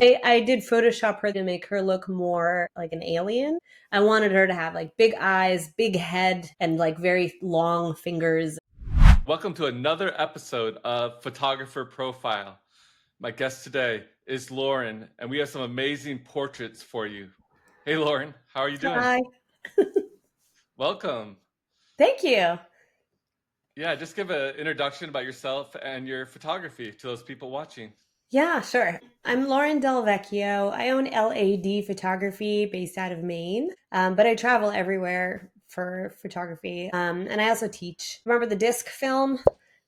I did Photoshop her to make her look more like an alien. I wanted her to have like big eyes, big head, and like very long fingers. Welcome to another episode of Photographer Profile. My guest today is Lauren, and we have some amazing portraits for you. Hey, Lauren, how are you doing? Hi. Welcome. Thank you. Yeah, just give an introduction about yourself and your photography to those people watching. Yeah, sure. I'm Lauren DelVecchio. I own LAD Photography based out of Maine, but I travel everywhere for photography. And I also teach. Remember the disc film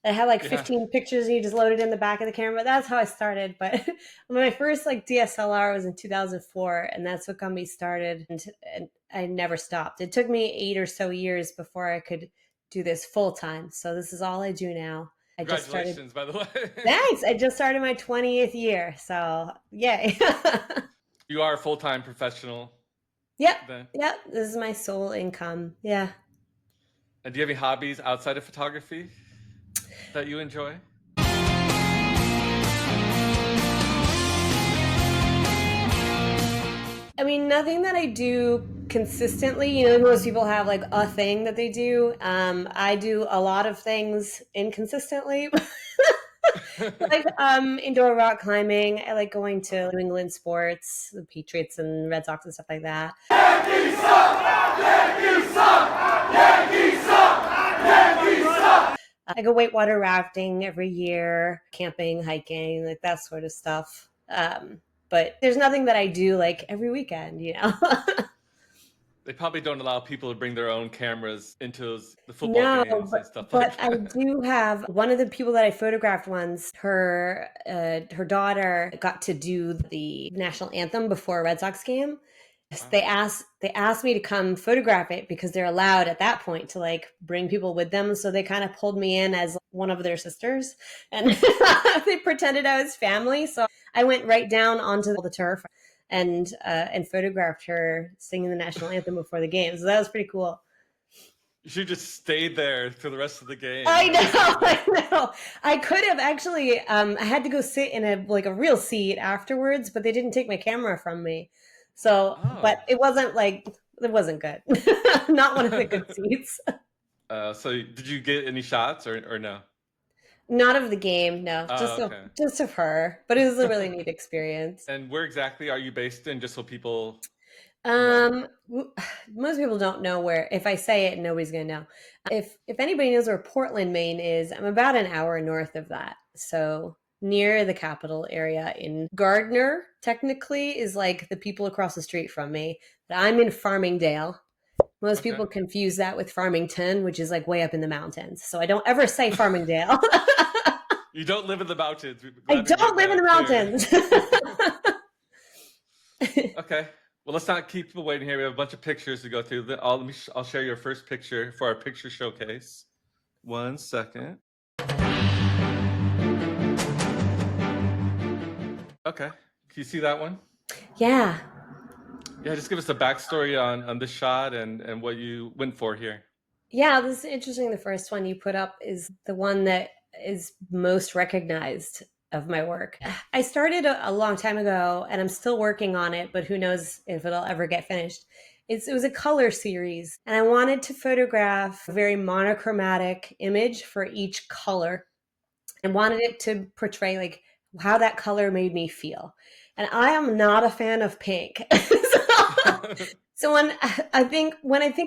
that had like Yeah, 15 pictures and you just load it in the back of the camera? That's how I started. But my first like DSLR was in 2004, and that's what got me started. And I never stopped. It took me 8 or so years before I could do this full time. So this is all I do now. I just started. congratulations, by the way. Thanks. I just started my 20th year. So, yay. You are a full-time professional Yep. then. Yep. This is my sole income. Yeah. And do you have any hobbies outside of photography that you enjoy? I mean, nothing that I do consistently. Most people have like a thing that they do. I do a lot of things inconsistently. Like indoor rock climbing. I like going to New England sports, the Patriots and Red Sox and stuff like that. Yankees suck! Yankees suck! Yankees suck! Yankees suck! I go whitewater rafting every year, camping, hiking, like that sort of stuff. But there's nothing that I do like every weekend. They probably don't allow people to bring their own cameras into the football No, games but and stuff but like I that. do have one of the people that I photographed once. Her daughter got to do the national anthem before a Red Sox game. Wow. They asked me to come photograph it because they're allowed at that point to like bring people with them. So they kind of pulled me in as one of their sisters, and they pretended I was family. So I went right down onto the turf and photographed her singing the national anthem before the game. So that was pretty cool. You should just stay there for the rest of the game. I That would have been know, great. I know. I could have actually. I had to go sit in a real seat afterwards, but they didn't take my camera from me. So, but Oh. it wasn't good. Not one of the good seats. So did you get any shots or no? Not of the game, no. Oh, okay. Just of her. But it was a really neat experience. And where exactly are you based in, just so people know? Um, Most people don't know where. If I say it, nobody's gonna know. If anybody knows where Portland, Maine is, I'm about an hour north of that. So near the capital area in Gardner, technically, is like the people across the street from me. But I'm in Farmingdale. Most Okay. people confuse that with Farmington, which is like way up in the mountains. So I don't ever say Farmingdale. You don't live in the mountains. We're I glad we don't made live in the that clear. mountains. Okay. Well, let's not keep people waiting here. We have a bunch of pictures to go through. I'll share your first picture for our picture showcase. 1 second. Okay. Can you see that one? Yeah. Yeah, just give us a backstory on this shot and what you went for here. Yeah, this is interesting. The first one you put up is the one that is most recognized of my work. I started a long time ago and I'm still working on it, but who knows if it'll ever get finished. It was a color series, and I wanted to photograph a very monochromatic image for each color. I wanted it to portray like how that color made me feel. And I am not a fan of pink. So when I think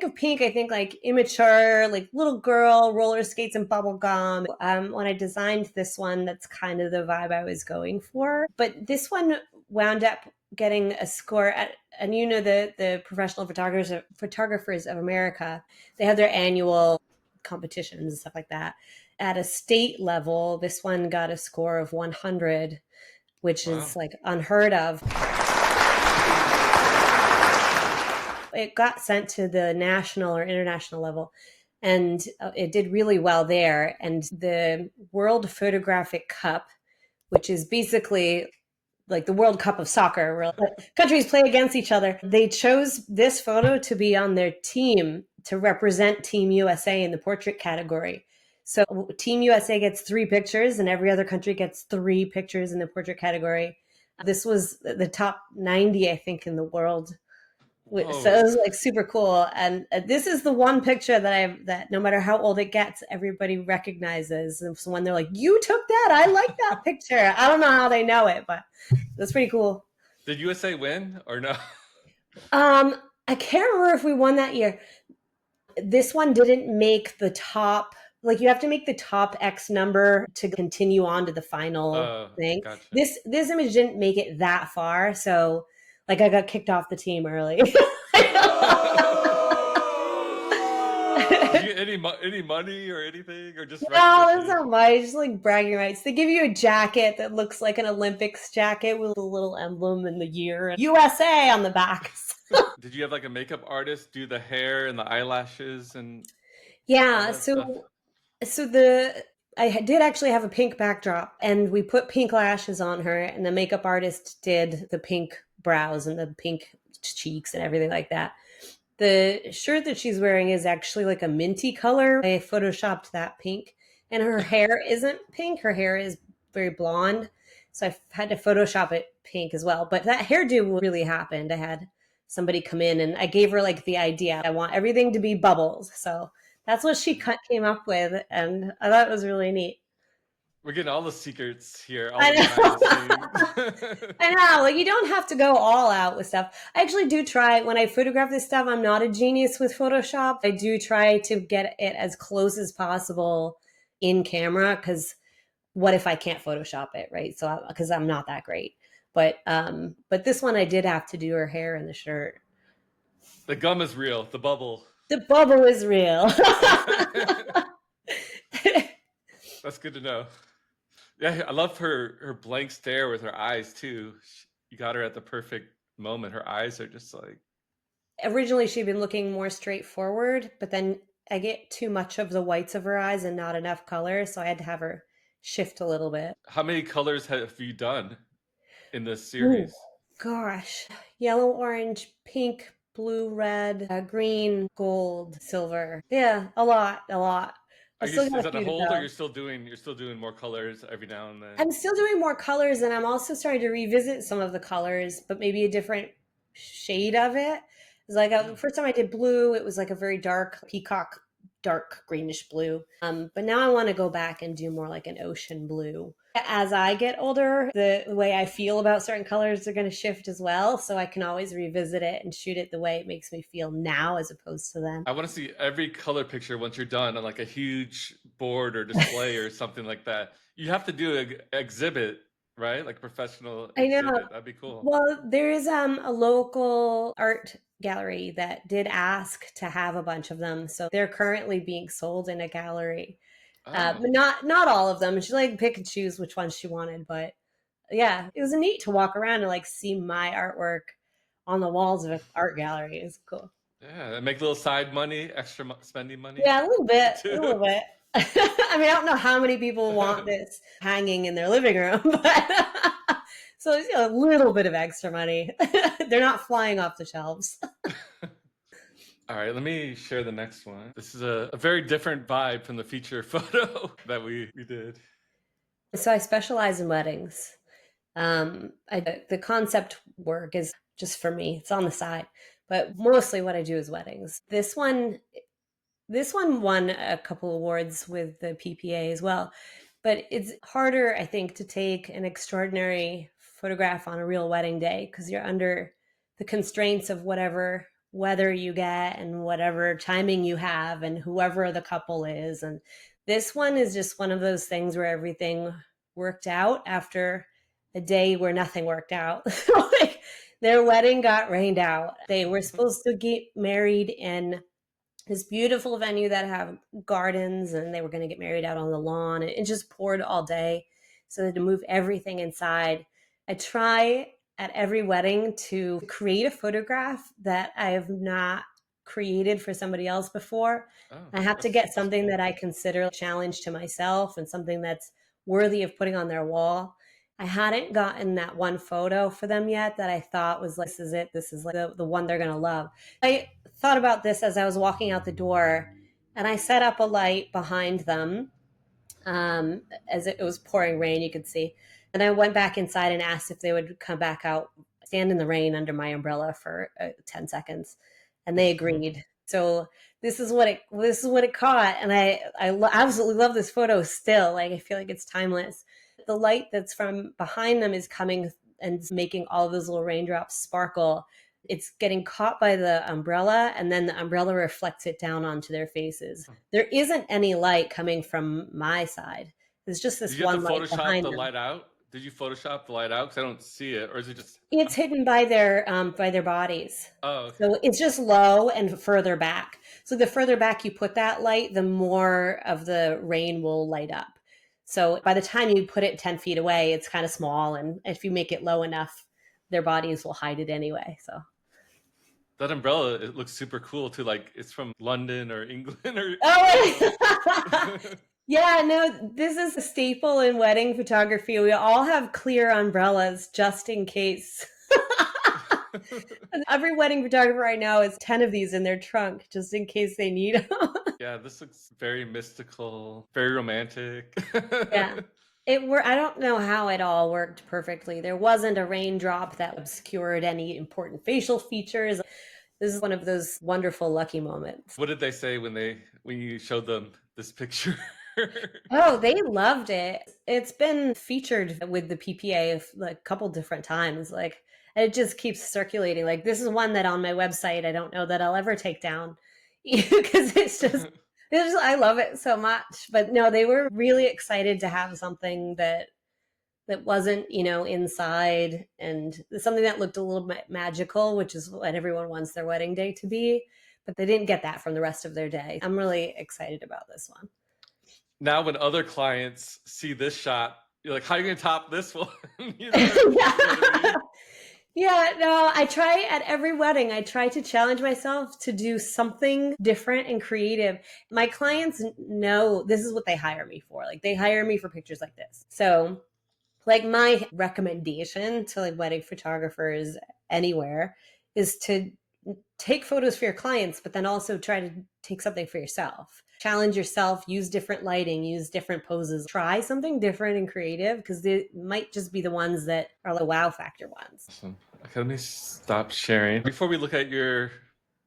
of pink, I think like immature, like little girl, roller skates and bubble gum. When I designed this one, that's kind of the vibe I was going for. But this one wound up getting a score at, and the Professional Photographers of America, they have their annual competitions and stuff like that. At a state level, this one got a score of 100, which Wow. is like unheard of. It got sent to the national or international level, and it did really well there. And the World Photographic Cup, which is basically like the World Cup of soccer, where countries play against each other, they chose this photo to be on their team to represent Team USA in the portrait category. So Team USA gets 3 pictures, and every other country gets 3 pictures in the portrait category. This was the top 90, I think, in the world. So Whoa. it was like super cool. And this is the one picture that no matter how old it gets, everybody recognizes. And so when they're like, "You took that? I like that picture." I don't know how they know it, but that's pretty cool. Did USA win or no? I can't remember if we won that year. This one didn't make the top. Like you have to make the top X number to continue on to the final Oh, thing. gotcha. This image didn't make it that far, so like I got kicked off the team early. Did you get any money or anything, or just No, that's recognition? not much. Just like bragging rights. They give you a jacket that looks like an Olympics jacket with a little emblem and the year and USA on the back. Did you have like a makeup artist do the hair and the eyelashes and all Yeah, that stuff? so the I did actually have a pink backdrop, and we put pink lashes on her, and the makeup artist did the pink brows and the pink cheeks and everything like that. The shirt that she's wearing is actually like a minty color. I photoshopped that pink, and her hair isn't pink. Her hair is very blonde, so I had to Photoshop it pink as well. But that hairdo really happened. I had somebody come in, and I gave her like the idea. I want everything to be bubbles, so that's what she came up with, and I thought it was really neat. We're getting all the secrets here, all I the behind the know. scenes. I know. Like you don't have to go all out with stuff. I actually do try when I photograph this stuff. I'm not a genius with Photoshop. I do try to get it as close as possible in camera because what if I can't Photoshop it, right? So because I'm not that great. But this one I did have to do her hair and the shirt. The gum is real, the bubble. The bubble is real. That's good to know. Yeah, I love her blank stare with her eyes too. You got her at the perfect moment. Her eyes are just like. Originally she'd been looking more straightforward, but then I get too much of the whites of her eyes and not enough color, so I had to have her shift a little bit. How many colors have you done in this Ooh, series? gosh. Yellow, orange, pink, blue, red, green, gold, silver. Yeah, a lot, a lot. I Are you still is got a that a few to hold, or go. you're still doing more colors every now and then? I'm still doing more colors, and I'm also starting to revisit some of the colors, but maybe a different shade of it. It's like the Mm. first time I did blue, it was like a very dark peacock, dark greenish blue. But now I want to go back and do more like an ocean blue. As I get older, the way I feel about certain colors are going to shift as well. So I can always revisit it and shoot it the way it makes me feel now as opposed to then. I want to see every color picture once you're done on like a huge board or display or something like that. You have to do an exhibit, right? Like a professional I know. exhibit. That'd be cool. Well, there is a local art gallery that did ask to have a bunch of them, so they're currently being sold in a gallery. Oh, But not all of them. She like pick and choose which ones she wanted. But yeah, it was neat to walk around and like see my artwork on the walls of an art gallery. It's cool. yeah. And make a little side money, extra spending money Yeah, a little bit, a too. little bit. I mean, I don't know how many people want this hanging in their living room, but so it's, a little bit of extra money. They're not flying off the shelves. All right, let me share the next one. This is a very different vibe from the feature photo that we did. So I specialize in weddings. The concept work is just for me. It's on the side, but mostly what I do is weddings. This one won a couple awards with the PPA as well, but it's harder, I think, to take an extraordinary photograph on a real wedding day because you're under the constraints of whatever weather you get and whatever timing you have and whoever the couple is. And this one is just one of those things where everything worked out after a day where nothing worked out. Like their wedding got rained out. They were supposed to get married in this beautiful venue that have gardens, and they were going to get married out on the lawn. It just poured all day, so they had to move everything inside. I try at every wedding to create a photograph that I have not created for somebody else before. Oh, I have to get that's something cool. that I consider a challenge to myself and something that's worthy of putting on their wall. I hadn't gotten that one photo for them yet that I thought was like, this is it. This is like the one they're going to love. I thought about this as I was walking out the door, and I set up a light behind them, as it was pouring rain, you could see. And I went back inside and asked if they would come back out, stand in the rain under my umbrella for 10 seconds, and they agreed. So this is what it caught, and absolutely love this photo still. Like I feel like it's timeless. The light that's from behind them is coming and making all of those little raindrops sparkle. It's getting caught by the umbrella, and then the umbrella reflects it down onto their faces. There isn't any light coming from my side. There's just Did this you have to one light Photoshop behind the them. light out? Did you Photoshop the light out? Because I don't see it, or is it just? It's hidden by their bodies. Oh, okay. So it's just low and further back. So the further back you put that light, the more of the rain will light up. So by the time you put it 10 feet away, it's kind of small. And if you make it low enough, their bodies will hide it anyway. So That umbrella, it looks super cool too. Like it's from London or England or. oh, yeah, no, this is a staple in wedding photography. We all have clear umbrellas just in case. Every wedding photographer I know has 10 of these in their trunk just in case they need them. Yeah, this looks very mystical, very romantic. Yeah. I don't know how it all worked perfectly. There wasn't a raindrop that obscured any important facial features. This is one of those wonderful lucky moments. What did they say when you showed them this picture? Oh, they loved it. It's been featured with the PPA like a couple different times. Like it just keeps circulating. Like this is one that on my website I don't know that I'll ever take down because I love it so much. But no, they were really excited to have something that wasn't, inside and something that looked a little bit magical, which is what everyone wants their wedding day to be. But they didn't get that from the rest of their day. I'm really excited about this one. Now, when other clients see this shot, you're like, how are you going to top this one? You know what I mean? Yeah, no, I try at every wedding, I try to challenge myself to do something different and creative. My clients know this is what they hire me for. Like they hire me for pictures like this. So like my recommendation to like wedding photographers anywhere is to take photos for your clients, but then also try to take something for yourself. Challenge yourself, use different lighting, use different poses, try something different and creative because they might just be the ones that are the wow factor ones. Awesome. Okay, let me stop sharing. Before we look at your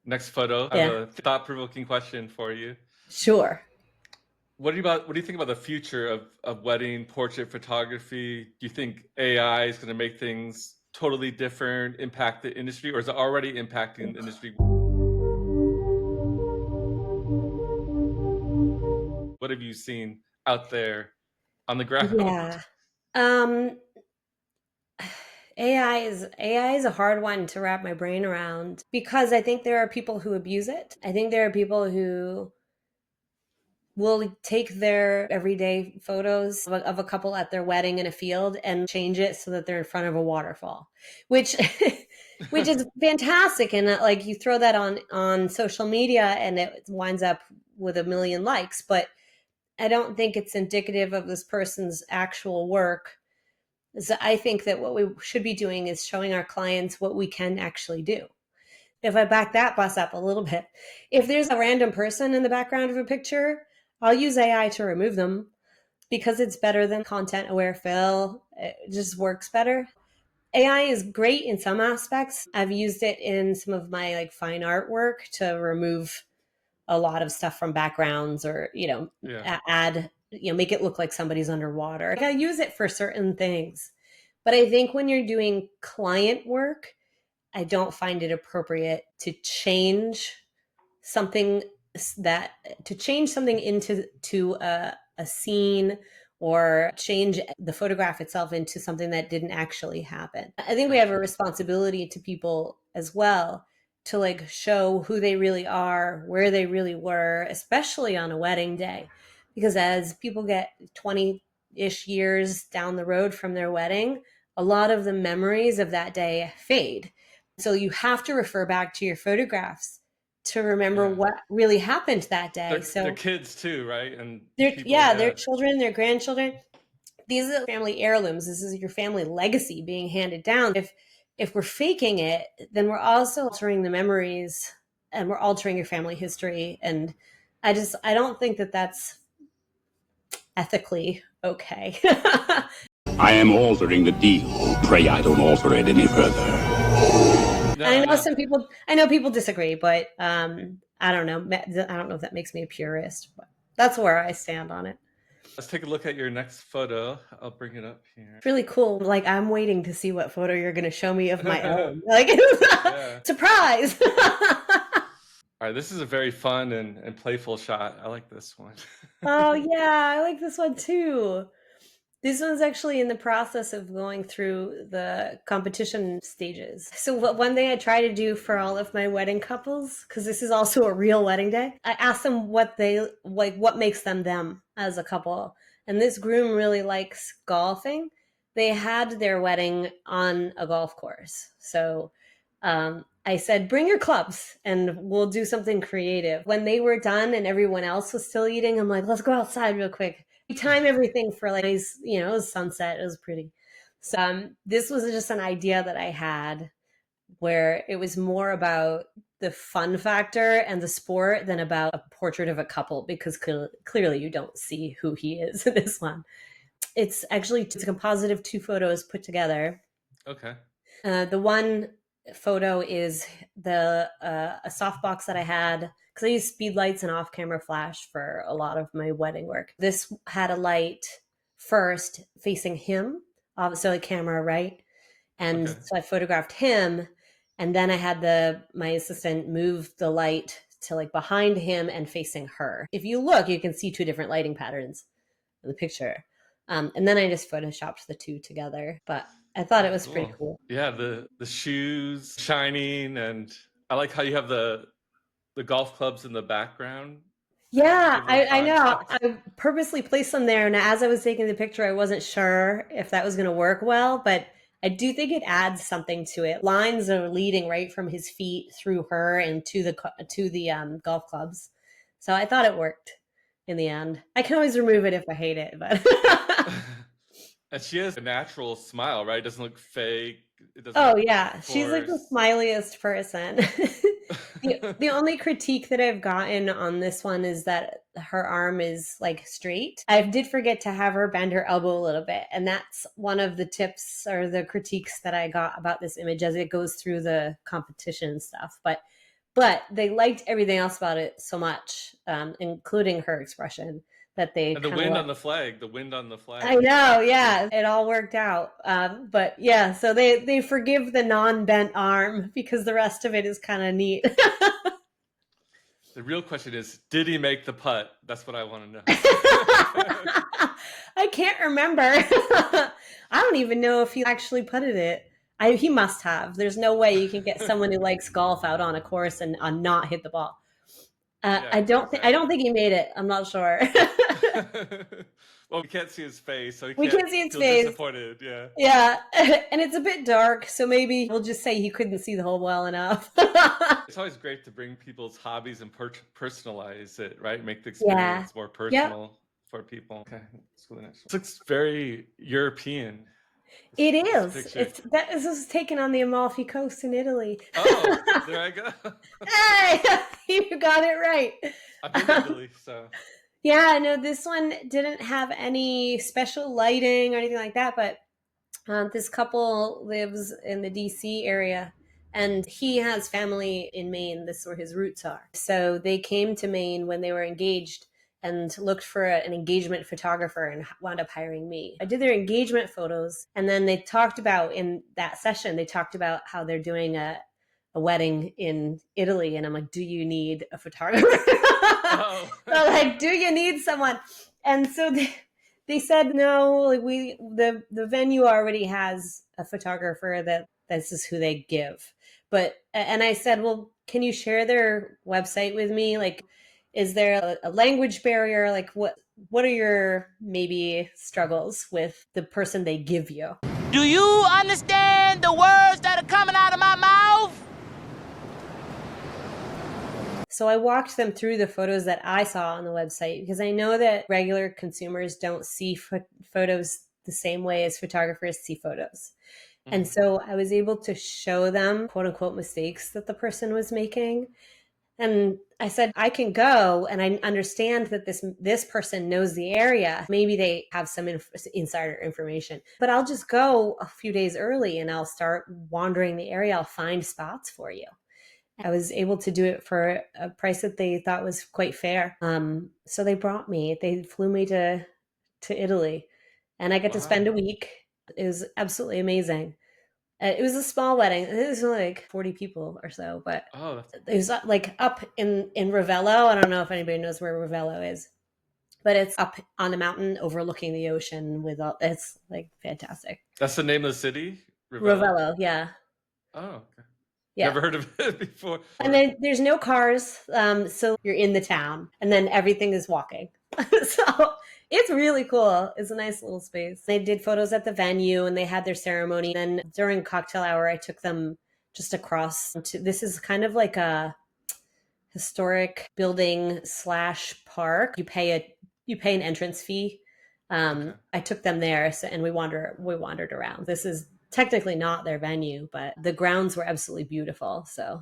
next photo, I have Yeah. a thought-provoking question for you. Sure. What do you think about the future of wedding portrait photography? Do you think AI is going to make things totally different, impact the industry, or is it already impacting the industry? What have you seen out there on the ground? Yeah. Um AI is a hard one to wrap my brain around because I think there are people who abuse it. I think there are people who will take their everyday photos of a couple at their wedding in a field and change it so that they're in front of a waterfall, which which is fantastic. And like you throw that on social media and it winds up with a million likes, but I don't think it's indicative of this person's actual work. So I think that what we should be doing is showing our clients what we can actually do. If I back that bus up a little bit, if there's a random person in the background of a picture, I'll use AI to remove them because it's better than content aware fill. It just works better. AI is great in some aspects. I've used it in some of my like fine artwork to remove a lot of stuff from backgrounds or, Yeah. add, make it look like somebody's underwater. I use it for certain things. But I think when you're doing client work, I don't find it appropriate to change something into a scene or change the photograph itself into something that didn't actually happen. I think we have a responsibility to people as well to like show who they really are, where they really were, especially on a wedding day. Because as people get 20-ish years down the road from their wedding, a lot of the memories of that day fade. So you have to refer back to your photographs to remember what really happened that day. They're kids too, right? And their children, their grandchildren. These are family heirlooms. This is your family legacy being handed down. If we're faking it, then we're also altering the memories and we're altering your family history. And I don't think that that's ethically okay. I am altering the deal. Pray I don't alter it any further. No, I know no. I know people disagree, but I don't know. I don't know if that makes me a purist, but that's where I stand on it. Let's take a look at your next photo. I'll bring it up here. It's really cool. Like, I'm waiting to see what photo you're going to show me of my own. Like, Yeah. surprise. All right, this is a very fun and playful shot. I like this one. Oh yeah, I like this one too. This one's actually in the process of going through the competition stages. So one thing I try to do for all of my wedding couples, because this is also a real wedding day, I ask them what they like, what makes them as a couple. And this groom really likes golfing. They had their wedding on a golf course. So I said, bring your clubs and we'll do something creative. When they were done and everyone else was still eating, I'm like, let's go outside real quick. We time everything for like nice, it was sunset. It was pretty. So this was just an idea that I had where it was more about the fun factor and the sport than about a portrait of a couple, because clearly you don't see who he is in this one. It's a composite of 2 photos put together. Okay. The one photo is a softbox that I had, because I use speed lights and off-camera flash for a lot of my wedding work. This had a light first facing him, so the camera right, and Okay. so I photographed him, and then I had my assistant move the light to like behind him and facing her. If you look, you can see 2 different lighting patterns in the picture, and then I just photoshopped the 2 together. But I thought it was pretty cool. Yeah, the shoes shining, and I like how you have the golf clubs in the background. Yeah, Give a little I know. context. I purposely placed them there, and as I was taking the picture, I wasn't sure if that was going to work well, but I do think it adds something to it. Lines are leading right from his feet through her and to the golf clubs, so I thought it worked in the end. I can always remove it if I hate it, but And she has a natural smile, right? It doesn't look fake. It doesn't oh look yeah, she's like the forced. smiliest person. The only critique that I've gotten on this one is that her arm is like straight. I did forget to have her bend her elbow a little bit, and that's one of the tips or the critiques that I got about this image as it goes through the competition and stuff. But they liked everything else about it so much, including her expression, that they And the kind of wind like, on the flag, the wind on the I flag. know, yeah, it all worked out. But yeah, so they forgive the non-bent arm because the rest of it is kind of neat. The real question is, did he make the putt? That's what I want to know. I can't remember. I don't even know if he actually putted it. He must have. There's no way you can get someone who likes golf out on a course and not hit the ball. Yeah, I exactly. don't think he made it. I'm not sure. Well, we can't see his face, so he We can't can't see his feel face. disappointed. Yeah. Yeah, and it's a bit dark, so maybe we'll just say he couldn't see the hole well enough. It's always great to bring people's hobbies and personalize it, right? Make the Yeah. experience more Yep. personal for people. Okay, let's go to the next one. This looks very European. It This is. picture. This was taken on the Amalfi Coast in Italy. Oh, there I go. Hey, you got it right. I've been to Italy, so. Yeah, no, this one didn't have any special lighting or anything like that, but this couple lives in the DC area, and he has family in Maine. This is where his roots are. So they came to Maine when they were engaged and looked for an engagement photographer and wound up hiring me. I did their engagement photos, and then they talked about, in that session, they talked about how they're doing a wedding in Italy, and I'm like, do you need a photographer? Oh. So like, do you need someone? And so they said no, like the venue already has a photographer that this is who they give. But and I said, well, can you share their website with me? Like, is there a language barrier? Like, what are your maybe struggles with the person they give you? Do you understand the words that are coming out of my mouth? So I walked them through the photos that I saw on the website, because I know that regular consumers don't see photos the same way as photographers see photos. And so I was able to show them quote unquote mistakes that the person was making. And I said, I can go, and I understand that this person knows the area. Maybe they have some insider information, but I'll just go a few days early and I'll start wandering the area. I'll find spots for you. I was able to do it for a price that they thought was quite fair. So they flew me to Italy, and I got to spend a Wow. week. It was absolutely amazing. It was a small wedding. It was like 40 people or so, but Oh, that's it was like up in Ravello. I don't know if anybody knows where Ravello is, but it's up on a mountain overlooking the ocean with all, it's like fantastic. that's the name of the city, Ravello. Ravello, yeah. Oh, okay. Yeah. Never heard of it before. And then there's no cars, so you're in the town, and then everything is walking. So it's really cool. It's a nice little space. They did photos at the venue, and they had their ceremony. And during cocktail hour, I took them just across to. This is kind of like a historic building slash park. You pay an entrance fee. Okay. I took them there, and we wandered around. This is technically not their venue, but the grounds were absolutely beautiful. So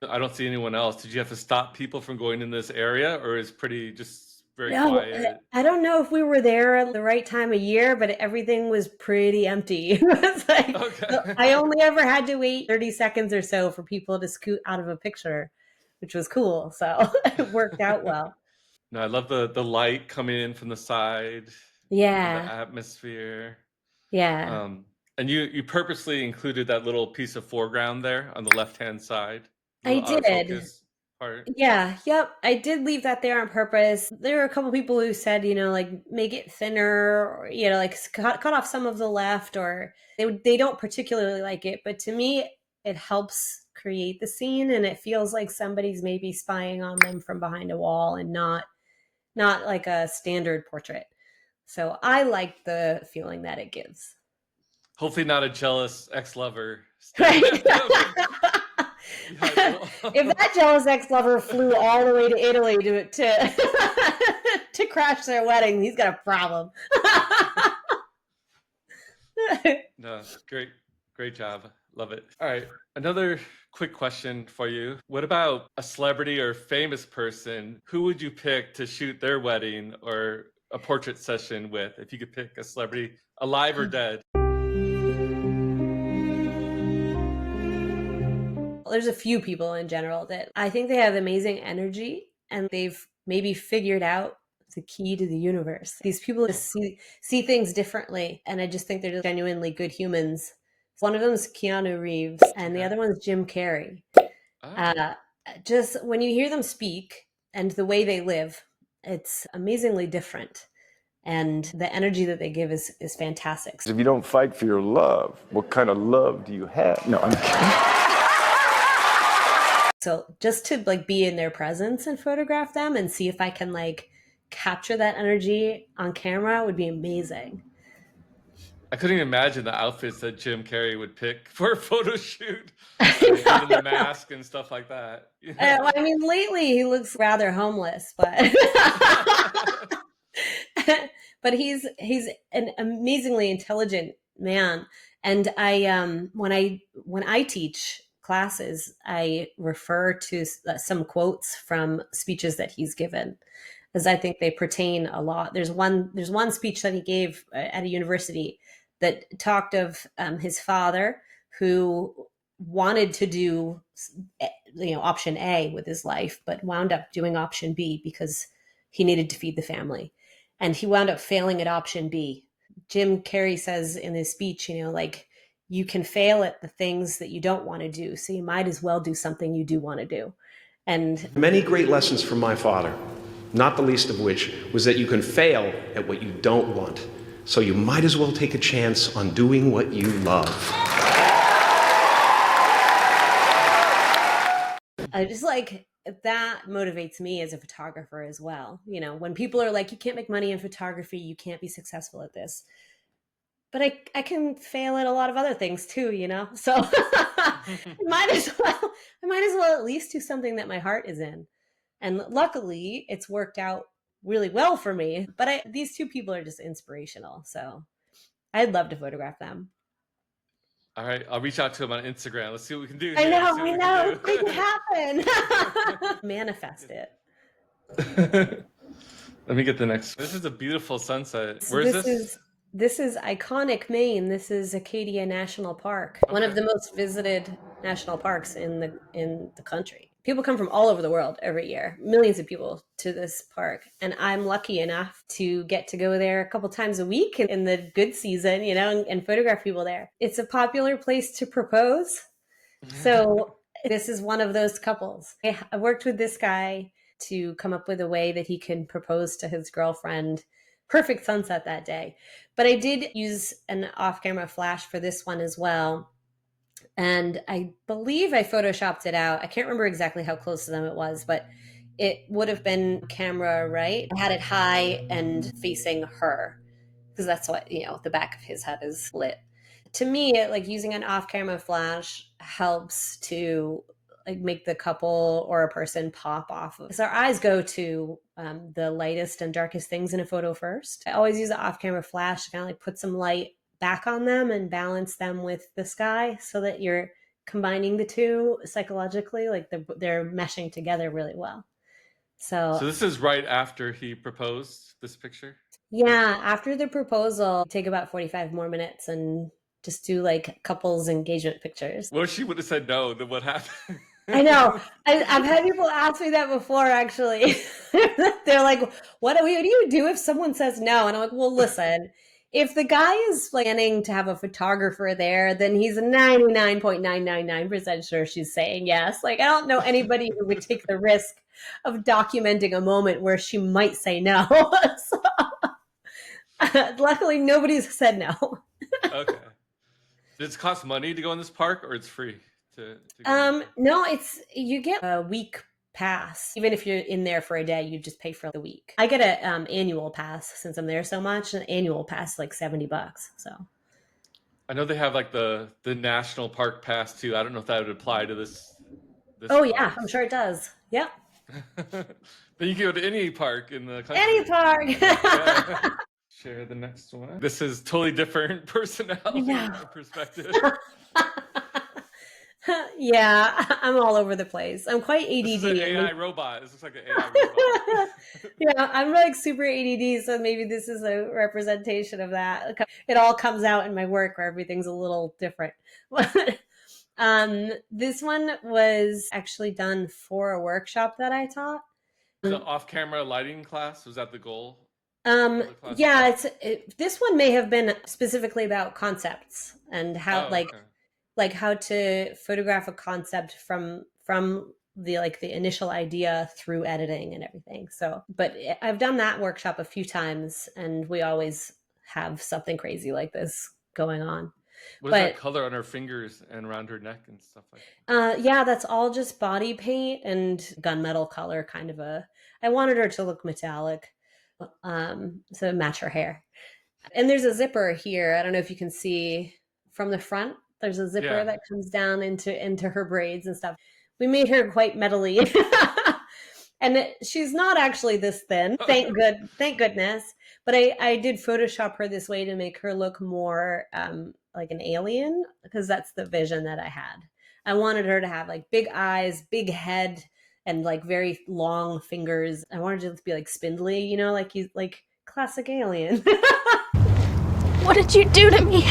I don't see anyone else. Did you have to stop people from going in this area, or is pretty just very no, quiet? I don't know if we were there at the right time of year, but everything was pretty empty. It was like Okay. I only ever had to wait 30 seconds or so for people to scoot out of a picture, which was cool. So it worked out well. No, I love the light coming in from the side and the Yeah. atmosphere. Yeah. Um, and you purposely included that little piece of foreground there on the left-hand side, the I little did. autofocus part. Yeah, yep. I did leave that there on purpose. There were a couple people who said, like make it thinner, or like cut off some of the left, or they don't particularly like it, but to me it helps create the scene, and it feels like somebody's maybe spying on them from behind a wall, and not like a standard portrait. So I like the feeling that it gives. Hopefully not a jealous ex-lover Right. staring at them behind the If wall. that jealous ex-lover flew all the way to Italy to to crash their wedding, he's got a problem. No, great job. Love it. All right, another quick question for you. What about a celebrity or famous person? Who would you pick to shoot their wedding or a portrait session with if you could pick a celebrity, alive or dead? There's a few people in general that I think they have amazing energy, and they've maybe figured out the key to the universe. These people just see things differently, and I just think they're just genuinely good humans. One of them is Keanu Reeves, and the Okay. other one is Jim Carrey. Oh, Uh, just when you hear them speak and the way they live, it's amazingly different. And the energy that they give is fantastic. If you don't fight for your love, what kind of love do you have? No, I'm kidding. So just to like be in their presence and photograph them and see if I can like capture that energy on camera would be amazing. I couldn't even imagine the outfits that Jim Carrey would pick for a photo shoot. Even the I mask and stuff like that. I mean, lately he looks rather homeless, but but he's an amazingly intelligent man. And when I teach classes, I refer to some quotes from speeches that he's given, as I think they pertain a lot. There's one speech that he gave at a university that talked of his father, who wanted to do option A with his life, but wound up doing option B because he needed to feed the family, and he wound up failing at option B. Jim Carrey says in his speech, like you can fail at the things that you don't want to do, so you might as well do something you do want to do. And Many great lessons from my father, not the least of which was that you can fail at what you don't want, so you might as well take a chance on doing what you love. I just like that motivates me as a photographer as well. When people are like, you can't make money in photography, you can't be successful at this. But I can fail at a lot of other things too, So I might as well at least do something that my heart is in. And luckily, it's worked out really well for me. But these two people are just inspirational. So I'd love to photograph them. All right, I'll reach out to him on Instagram. Let's see what we can do I here. know, Let's see I what know. we Make can it happen. Manifest it. do. Let me get the next. This is a beautiful sunset. So Where is this? this is iconic Maine. This is Acadia National Park, one of Okay. the most visited national parks in the country. People come from all over the world every year, millions of people to this park, and I'm lucky enough to get to go there a couple times a week in the good season, you know, and photograph people there. It's a popular place to propose. So this is one of those couples. I worked with this guy to come up with a way that he can propose to his girlfriend. Perfect sunset that day. But I did use an off-camera flash for this one as well. And I believe I photoshopped it out. I can't remember exactly how close to them it was, but it would have been camera right. I had it high and facing her because that's what, you know, the back of his head is lit. To me, like using an off-camera flash helps to like make the couple or a person pop off. So our eyes go to the lightest and darkest things in a photo first. I always use an off-camera flash to kind of like put some light back on them and balance them with the sky so that you're combining the two psychologically, like they're meshing together really well. So So this is right after he proposed, this picture? yeah, after the proposal, take about 45 more minutes and just do like couples engagement pictures. What if she would have said no? Then what happened? I know. I've had people ask me that before, actually. They're like, what do you do if someone says no? And I'm like, well, listen, if the guy is planning to have a photographer there, then he's 99.999% sure she's saying yes. Like, I don't know anybody who would take the risk of documenting a moment where she might say no. So, luckily, nobody's said no. Okay. Does it cost money to go in this park, or it's free to go? No, it's you get a week pass. Even if you're in there for a day, you just pay for the week. I get a annual pass since I'm there so much. An annual pass is like $70. So I know they have like the national park pass too. I don't know if that would apply to this. oh yeah, park. I'm sure it does. Yep. But you can go to any park in the country. Any park. Yeah. Share the next one. This is totally different personality and perspective. Yeah, I'm all over the place. I'm quite ADD. This is an AI robot. This looks like an AI robot. Yeah, I'm like super ADD, so maybe this is a representation of that. It all comes out in my work where everything's a little different. This one was actually done for a workshop that I taught. The off-camera lighting class, was that the goal? Yeah, this one may have been specifically about concepts and how like how to photograph a concept from the like the initial idea through editing and everything. So, but I've done that workshop a few times, and we always have something crazy like this going on. What is that color on her fingers and around her neck and stuff like that? Yeah, that's all just body paint and gunmetal color, kind of a. I wanted her to look metallic, so match her hair. And there's a zipper here. I don't know if you can see from the front. There's a zipper that comes down into her braids and stuff. We made her quite metally. And she's not actually this thin, thank goodness. But I did Photoshop her this way to make her look more like an alien, because that's the vision that I had. I wanted her to have like big eyes, big head, and like very long fingers. I wanted her to be like spindly, you know, like he's like classic alien. What did you do to me?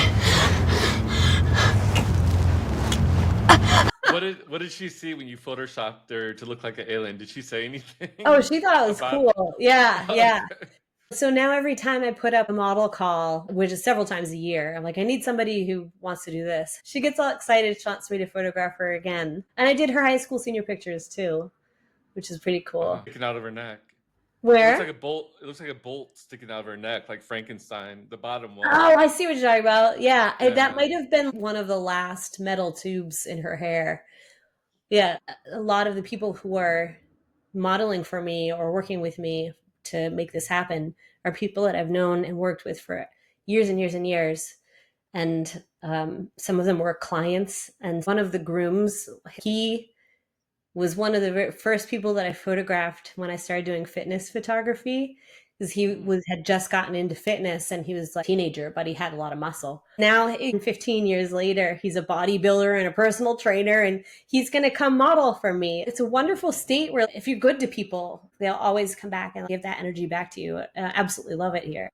What did she see when you photoshopped her to look like an alien? Did she say anything? Oh, she thought it was cool. Yeah, yeah. So now every time I put up a model call, which is several times a year, I'm like, I need somebody who wants to do this. She gets all excited. She wants me to photograph her again. And I did her high school senior pictures too, which is pretty cool. Sticking out of her neck. Where? It looks like a bolt sticking out of her neck, like Frankenstein, the bottom one. Oh, I see what you're talking about. Yeah, that might have been one of the last metal tubes in her hair. Yeah, a lot of the people who are modeling for me or working with me to make this happen are people that I've known and worked with for years and years and years. And some of them were clients. And one of the grooms, he was one of the first people that I photographed when I started doing fitness photography. because had just gotten into fitness and he was like a teenager, but he had a lot of muscle. Now, 15 years later, he's a bodybuilder and a personal trainer, and he's going to come model for me. It's a wonderful state where if you're good to people, they'll always come back and give that energy back to you. Absolutely love it here.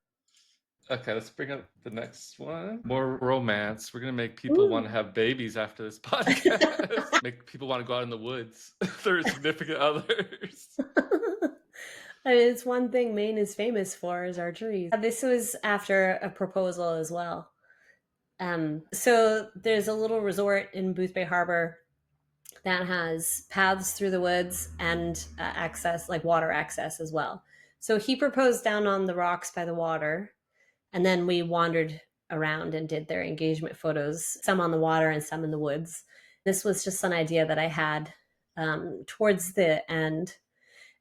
Okay, let's bring up the next one. More romance. We're gonna make people Ooh. want to have babies after this podcast. Make people want to go out in the woods. Their significant others. I mean, it's one thing Maine is famous for is our trees. This was after a proposal as well. So there's a little resort in Boothbay Harbor that has paths through the woods and access, like water access as well. So he proposed down on the rocks by the water, and then we wandered around and did their engagement photos, some on the water and some in the woods. This was just an idea that I had towards the end.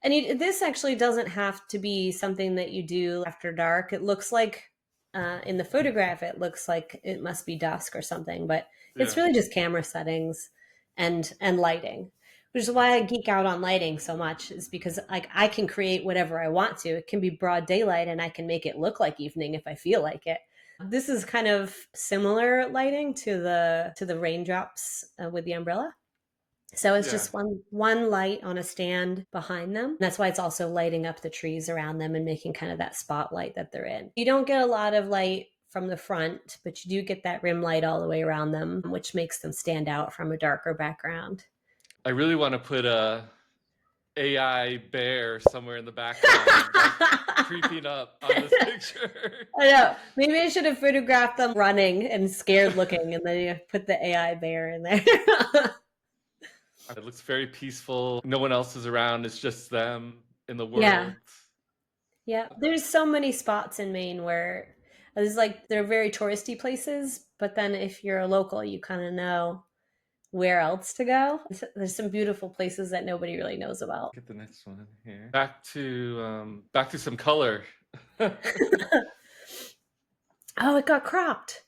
And this actually doesn't have to be something that you do after dark. It looks like in the photograph, it looks like it must be dusk or something, but it's really just camera settings and lighting, which is why I geek out on lighting so much, is because like I can create whatever I want to. It can be broad daylight and I can make it look like evening if I feel like it. This is kind of similar lighting to the raindrops with the umbrella. So it's just one light on a stand behind them. That's why it's also lighting up the trees around them and making kind of that spotlight that they're in. You don't get a lot of light from the front, but you do get that rim light all the way around them, which makes them stand out from a darker background. I really want to put a AI bear somewhere in the background, creeping up on this picture. I know. Maybe I should have photographed them running and scared looking, and then you put the AI bear in there. It looks very peaceful. No one else is around. It's just them in the world. Yeah. There's so many spots in Maine where it's like they're very touristy places, but then if you're a local, you kind of know where else to go. There's some beautiful places that nobody really knows about. Get the next one here. Back to some color. Oh, it got cropped.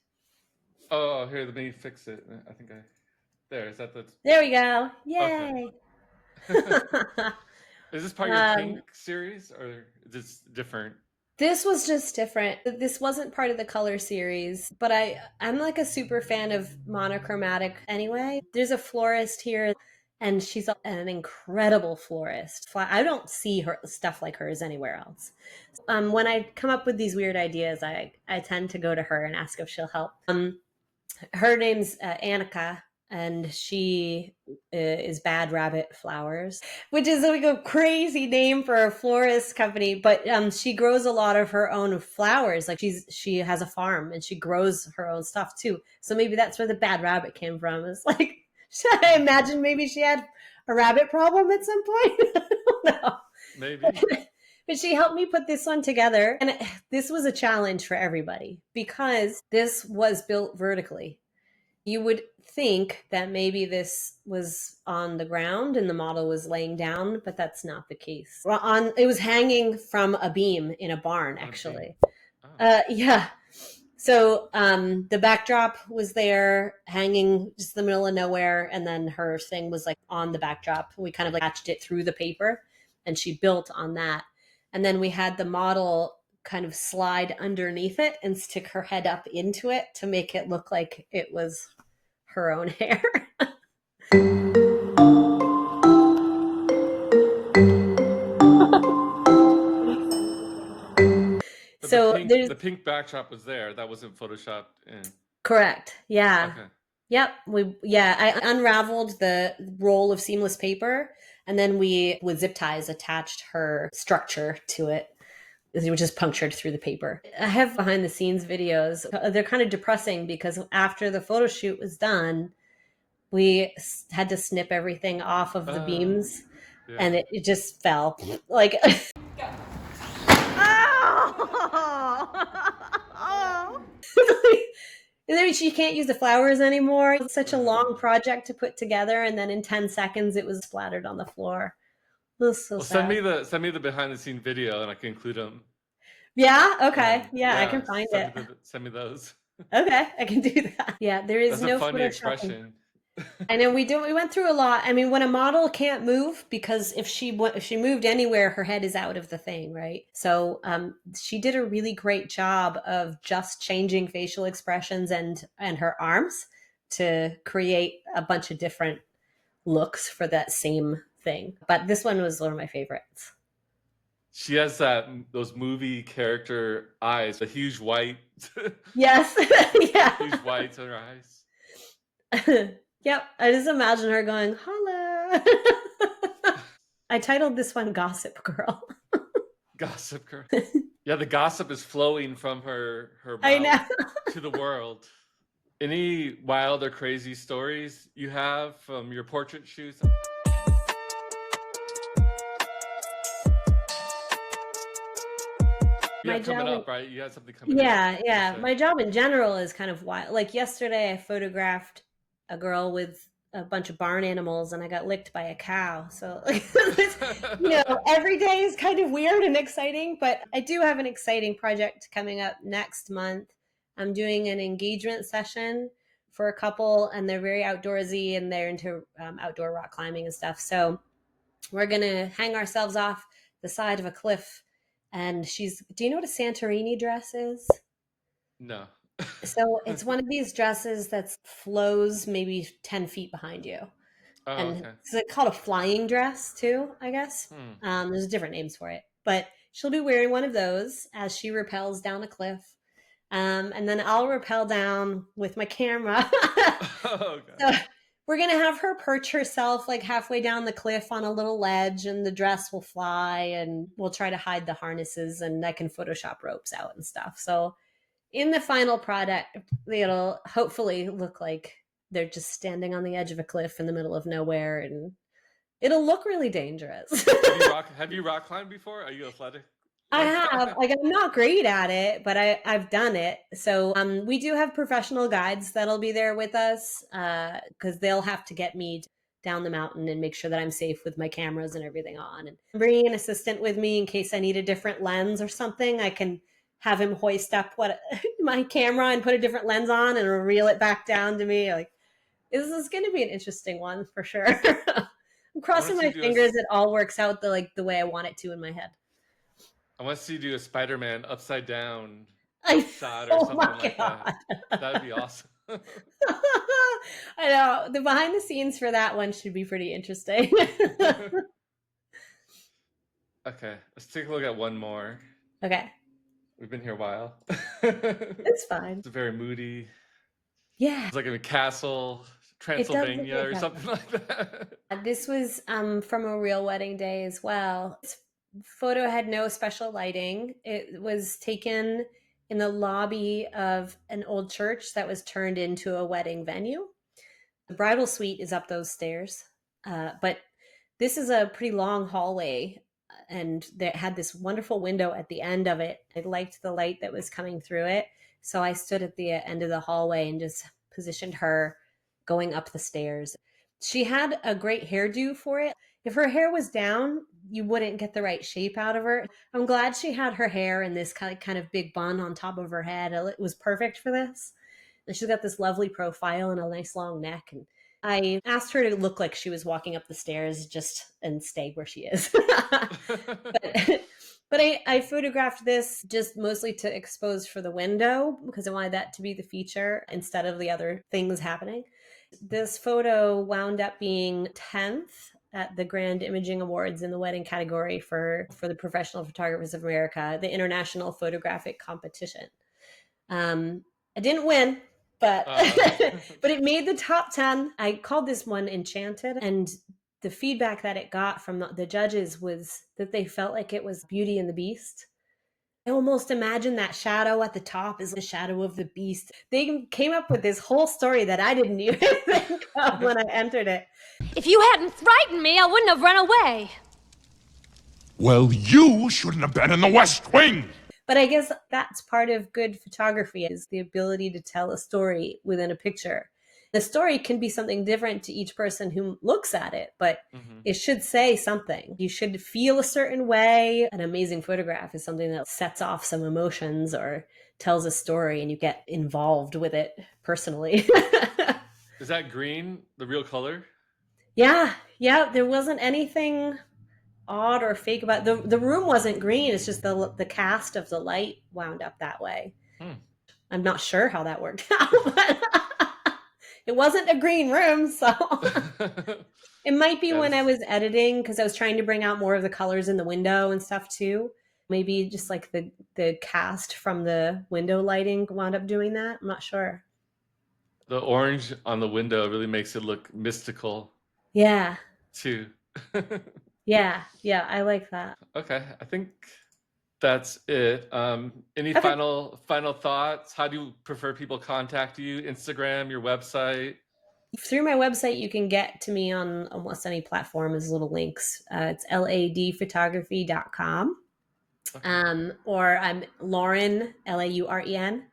Oh, here, let me fix it. I think there, is that the... There we go. Yay. Okay. Is this part of your pink series, or is this different? This was just different. This wasn't part of the color series, but I'm like a super fan of monochromatic anyway. There's a florist here, and she's an incredible florist. I don't see her stuff like hers anywhere else. When I come up with these weird ideas, I tend to go to her and ask if she'll help. Her name's Annika, and she is Bad Rabbit Flowers, which is like a crazy name for a florist company. But she grows a lot of her own flowers. Like she has a farm and she grows her own stuff too. So maybe that's where the Bad Rabbit came from. It's like, should I imagine maybe she had a rabbit problem at some point? I don't know. Maybe. But she helped me put this one together. And this was a challenge for everybody because this was built vertically. You would think that maybe this was on the ground and the model was laying down, but that's not the case. It was hanging from a beam in a barn, actually. Yeah. So the backdrop was there, hanging just in the middle of nowhere, and then her thing was like on the backdrop. We kind of like attached it through the paper, and she built on that. And then we had the model kind of slide underneath it and stick her head up into it to make it look like it was her own hair. So the pink backdrop was there. That wasn't photoshopped in. Correct. Yeah. Okay. Yep. I unraveled the roll of seamless paper, and then we, with zip ties, attached her structure to it, which is punctured through the paper. I have behind the scenes videos. They're kind of depressing because after the photo shoot was done, we had to snip everything off of the beams, and it just fell. Like, and then she can't use the flowers anymore. It's such a long project to put together, and then in 10 seconds it was splattered on the floor. It was so sad. Send me the behind the scene video, and I can include them. Yeah. Okay. Yeah, I can find it. Send me those. Okay, I can do that. Yeah, there is That's no a funny photoshopping. expression. I know we went through a lot. I mean, when a model can't move, because if she moved anywhere, her head is out of the thing, right? So she did a really great job of just changing facial expressions and her arms to create a bunch of different looks for that same thing. But this one was one of my favorites. She has those movie character eyes, the huge white, Yes. Yeah. huge whites in her eyes. Yep. I just imagine her going, holla. I titled this one Gossip Girl. Gossip girl. Yeah, the gossip is flowing from her I know. mouth to the world. Any wild or crazy stories you have from your portrait shoots? My Yeah, coming job. up, right? You had something coming up. Yeah, you yeah. said. My job in general is kind of wild. Like yesterday, I photographed a girl with a bunch of barn animals, and I got licked by a cow. So, every day is kind of weird and exciting. But I do have an exciting project coming up next month. I'm doing an engagement session for a couple, and they're very outdoorsy, and they're into outdoor rock climbing and stuff. So we're gonna hang ourselves off the side of a cliff. And do you know what a Santorini dress is? No. So it's one of these dresses that flows maybe 10 feet behind you. Oh, And okay. it's called a flying dress too, I guess. There's different names for it. But she'll be wearing one of those as she rappels down a cliff. And then I'll rappel down with my camera. Oh, So God. we're going to have her perch herself like halfway down the cliff on a little ledge, and the dress will fly, and we'll try to hide the harnesses, and I can Photoshop ropes out and stuff. So in the final product, it'll hopefully look like they're just standing on the edge of a cliff in the middle of nowhere, and it'll look really dangerous. Have you rock climbed before? Are you athletic? I Like have. that? Like, I'm not great at it, but I've done it. So we do have professional guides that'll be there with us because they'll have to get me down the mountain and make sure that I'm safe with my cameras and everything on. And bringing an assistant with me in case I need a different lens or something. I can have him hoist up my camera and put a different lens on and reel it back down to me. Like, this is going to be an interesting one for sure. I'm crossing my fingers it all works out the way I want it to in my head. I want to see you do a Spider-Man upside down shot or Oh something my like God. that. That'd be awesome. I know. The behind the scenes for that one should be pretty interesting. Okay, let's take a look at one more. Okay. We've been here a while. It's fine. It's very moody. Yeah. It's like in a castle, Transylvania or something like that. This was from a real wedding day as well. This photo had no special lighting. It was taken in the lobby of an old church that was turned into a wedding venue. The bridal suite is up those stairs, but this is a pretty long hallway, and they had this wonderful window at the end of it. I liked the light that was coming through it, so I stood at the end of the hallway and just positioned her going up the stairs. She had a great hairdo for it. If her hair was down, you wouldn't get the right shape out of her. I'm glad she had her hair in this kind of big bun on top of her head. It was perfect for this. And she's got this lovely profile and a nice long neck. And I asked her to look like she was walking up the stairs and stay where she is. But I photographed this just mostly to expose for the window because I wanted that to be the feature instead of the other things happening. This photo wound up being 10th at the Grand Imaging Awards in the wedding category for the Professional Photographers of America, the International Photographic Competition. I didn't win, but but it made the top 10. I called this one Enchanted, and the feedback that it got from the judges was that they felt like it was Beauty and the Beast. I almost imagine that shadow at the top is the shadow of the beast. They came up with this whole story that I didn't even think of when I entered it. If you hadn't frightened me, I wouldn't have run away. Well, you shouldn't have been in the West Wing. But I guess that's part of good photography is the ability to tell a story within a picture. The story can be something different to each person who looks at it, but it should say something. You should feel a certain way. An amazing photograph is something that sets off some emotions or tells a story and you get involved with it personally. Is that green the real color? Yeah, yeah. There wasn't anything odd or fake about the room. Wasn't green. It's just the cast of the light wound up that way. Hmm. I'm not sure how that worked out, but it wasn't a green room, so it might be when I was editing because I was trying to bring out more of the colors in the window and stuff too. Maybe just like the cast from the window lighting wound up doing that. I'm not sure. The orange on the window really makes it look mystical Yeah, too. yeah, yeah. I like that. Okay, I think that's it. Any Okay. final thoughts? How do you prefer people contact you? Instagram, your website? Through my website, you can get to me on almost any platform. There's little links. It's ladphotography.com. Or I'm Lauren, Lauren,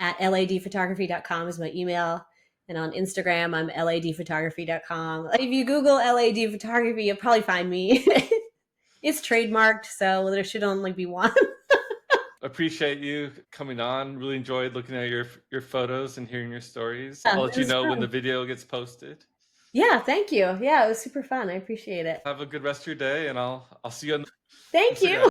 at ladphotography.com is my email. And on Instagram, I'm ladphotography.com. If you Google LAD photography, you'll probably find me. It's trademarked, so there should only be one. Appreciate you coming on. Really enjoyed looking at your photos and hearing your stories. Yeah, I'll it let you was know when fun. the video gets posted. Yeah, thank you. Yeah, it was super fun. I appreciate it. Have a good rest of your day, and I'll see you on Thank you. Instagram.